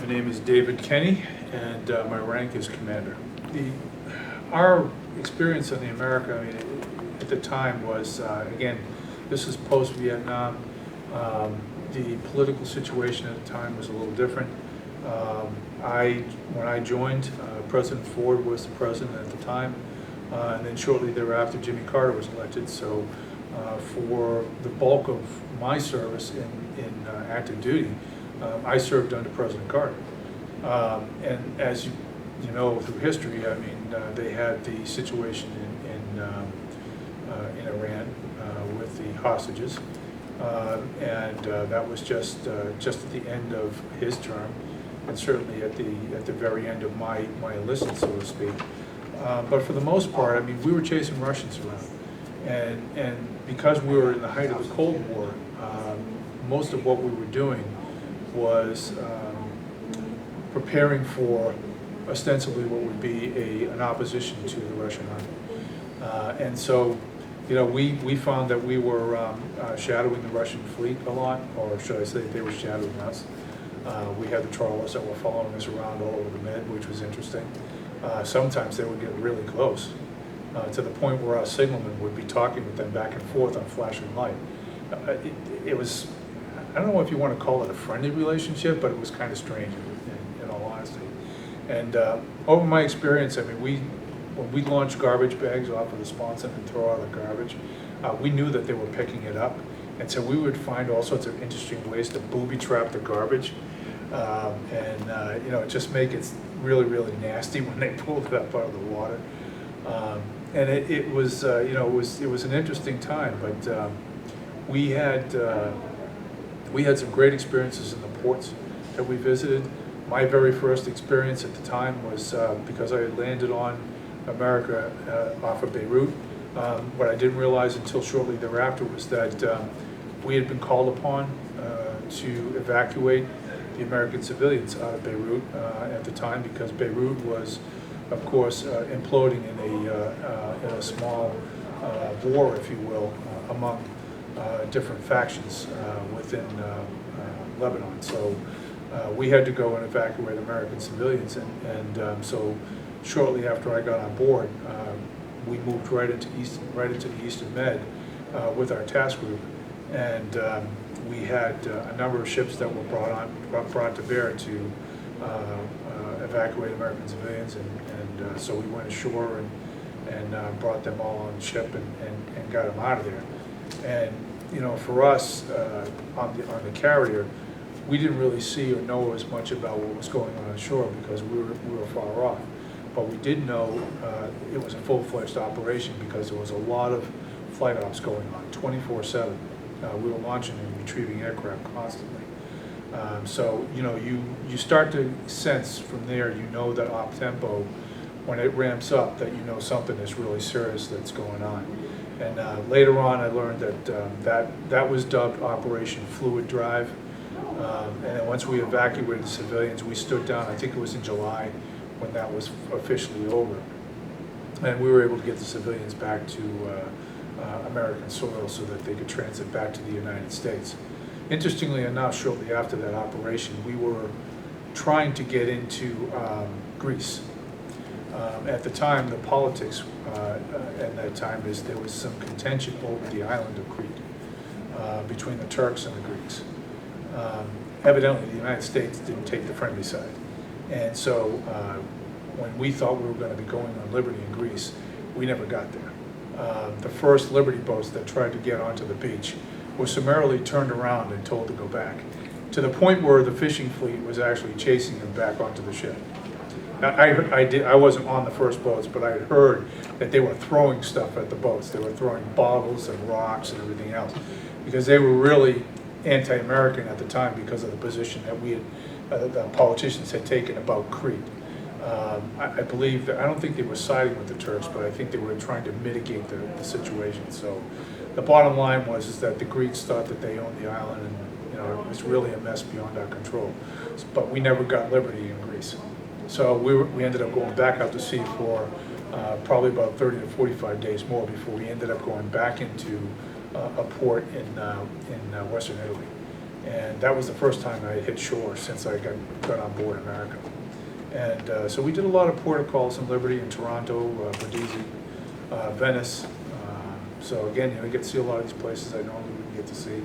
My name is David Kenney, and my rank is commander. Our experience in the America, I mean, at the time was, again, this is post-Vietnam. The political situation at the time was a little different. When I joined, President Ford was the president at the time, and then shortly thereafter, Jimmy Carter was elected. So for the bulk of my service in active duty, I served under President Carter. And as you know through history, I mean, they had the situation in Iran with the hostages, and that was just at the end of his term, and certainly at the very end of my enlistment, so to speak. But for the most part, I mean, we were chasing Russians around, and because we were in the height of the Cold War, most of what we were doing was preparing for ostensibly what would be an opposition to the Russian army. And so, you know, we found that we were shadowing the Russian fleet a lot, or should I say they were shadowing us. We had the trawlers that were following us around all over the Med, which was interesting. Sometimes they would get really close, to the point where our signalmen would be talking with them back and forth on flashing light. It was, I don't know if you want to call it a friendly relationship, but it was kind of strange in all honesty. And over my experience, I mean, when we launched garbage bags off of the sponson and throw out the garbage, we knew that they were picking it up. And so we would find all sorts of interesting ways to booby trap the garbage. You know, just make it really, really nasty when they pulled it up out of the water. And it was, you know, it was an interesting time, but we had some great experiences in the ports that we visited. My very first experience at the time was because I had landed on America off of Beirut. What I didn't realize until shortly thereafter was that we had been called upon to evacuate the American civilians out of Beirut at the time, because Beirut was, of course, imploding in a small war, if you will, among different factions within Lebanon. So we had to go and evacuate American civilians, and so shortly after I got on board, we moved right into the Eastern Med with our task group, and we had a number of ships that were brought to bear to evacuate American civilians, and so we went ashore and brought them all on ship and got them out of there. And you know, for us on the carrier, we didn't really see or know as much about what was going on shore because we were far off. But we did know it was a full-fledged operation because there was a lot of flight ops going on 24/7. We were launching and retrieving aircraft constantly. So you know, you start to sense from there, you know, that op tempo, when it ramps up, that you know something is really serious that's going on. And later on, I learned that that was dubbed Operation Fluid Drive. And then once we evacuated the civilians, we stood down. I think it was in July when that was officially over, and we were able to get the civilians back to American soil so that they could transit back to the United States. Interestingly enough, shortly after that operation, we were trying to get into Greece. At the time, the politics at that time is there was some contention over the island of Crete between the Turks and the Greeks. Evidently, the United States didn't take the friendly side. And so when we thought we were going to be going on liberty in Greece, we never got there. The first Liberty boats that tried to get onto the beach were summarily turned around and told to go back, to the point where the fishing fleet was actually chasing them back onto the ship. I wasn't on the first boats, but I had heard that they were throwing stuff at the boats. They were throwing bottles and rocks and everything else, because they were really anti-American at the time because of the position that the politicians had taken about Crete. I believe that, I don't think they were siding with the Turks, but I think they were trying to mitigate the situation. So the bottom line was that the Greeks thought that they owned the island, and you know, it was really a mess beyond our control. But we never got liberty in Greece. So we ended up going back out to sea for probably about 30 to 45 days more before we ended up going back into a port in Western Italy. And that was the first time I hit shore since I got on board America. And so we did a lot of port calls in Liberty and Toronto, Brindisi, Venice. So again, you get to see a lot of these places I normally wouldn't get to see.